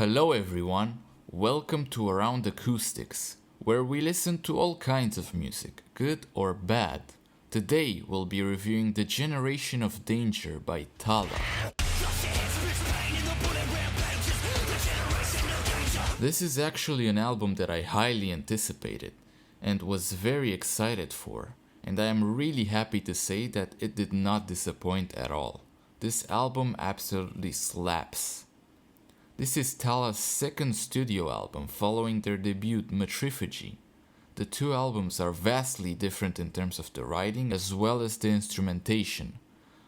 Hello everyone, welcome to Around Acoustics, where we listen to all kinds of music, good or bad. Today we'll be reviewing The Generation of Danger by Tallah. This is actually an album that I highly anticipated and was very excited for, and I am really happy to say that it did not disappoint at all. This album absolutely slaps. This is Tallah's second studio album following their debut Matrifugy. The two albums are vastly different in terms of the writing as well as the instrumentation.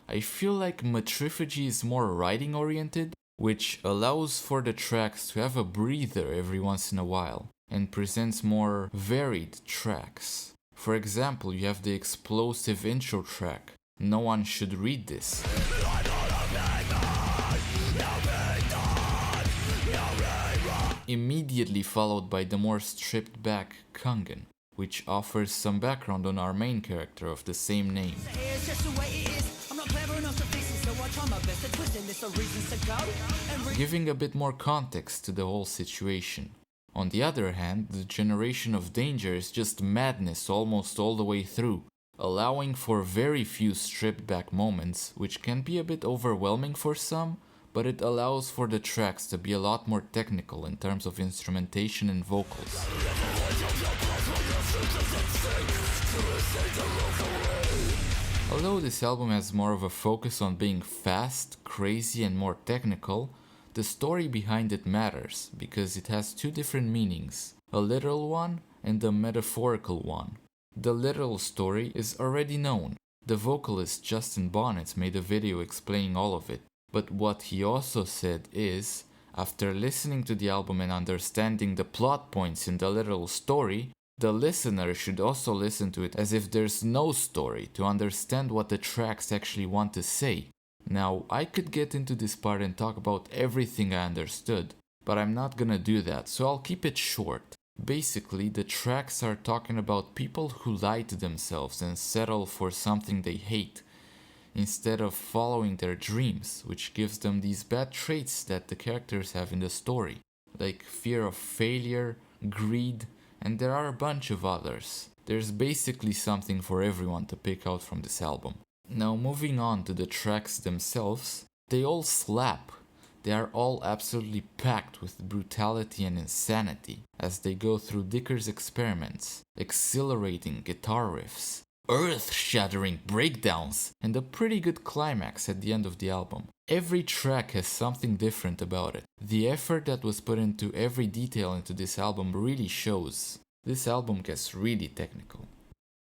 I feel like Matrifugy is more writing oriented, which allows for the tracks to have a breather every once in a while and presents more varied tracks. For example, you have the explosive intro track, No One Should Read This. Immediately followed by the more stripped back Kangen, which offers some background on our main character of the same name. Giving a bit more context to the whole situation. On the other hand, The Generation of Danger is just madness almost all the way through, allowing for very few stripped back moments, which can be a bit overwhelming for some, but it allows for the tracks to be a lot more technical in terms of instrumentation and vocals. Although this album has more of a focus on being fast, crazy and more technical, the story behind it matters because it has two different meanings, a literal one and a metaphorical one. The literal story is already known. The vocalist Justin Bonnet made a video explaining all of it. But what he also said is, after listening to the album and understanding the plot points in the literal story, the listener should also listen to it as if there's no story to understand what the tracks actually want to say. Now, I could get into this part and talk about everything I understood, but I'm not gonna do that, so I'll keep it short. Basically, the tracks are talking about people who lie to themselves and settle for something they hate, instead of following their dreams, which gives them these bad traits that the characters have in the story, like fear of failure, greed, and there are a bunch of others. There's basically something for everyone to pick out from this album. Now moving on to the tracks themselves, they all slap. They are all absolutely packed with brutality and insanity as they go through Dicker's experiments, exhilarating guitar riffs, earth-shattering breakdowns, and a pretty good climax at the end of the album. Every track has something different about it. The effort that was put into every detail into this album really shows. This album gets really technical.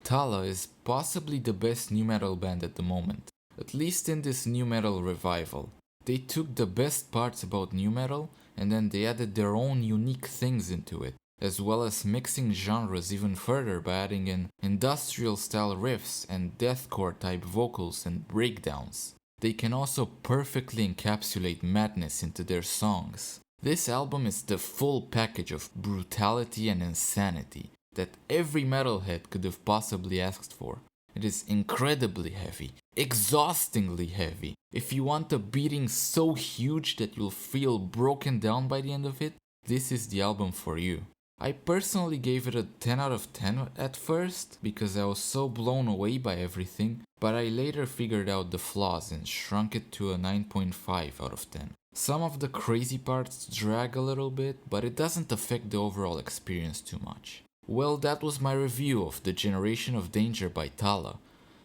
Tallah is possibly the best nu metal band at the moment, at least in this nu metal revival. They took the best parts about nu metal and then they added their own unique things into it, as well as mixing genres even further by adding in industrial style riffs and deathcore type vocals and breakdowns. They can also perfectly encapsulate madness into their songs. This album is the full package of brutality and insanity that every metalhead could have possibly asked for. It is incredibly heavy, exhaustingly heavy. If you want a beating so huge that you'll feel broken down by the end of it, this is the album for you. I personally gave it a 10 out of 10 at first because I was so blown away by everything, but I later figured out the flaws and shrunk it to a 9.5 out of 10. Some of the crazy parts drag a little bit, but it doesn't affect the overall experience too much. Well, that was my review of The Generation of Danger by Tallah.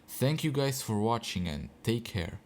Thank you guys for watching and take care.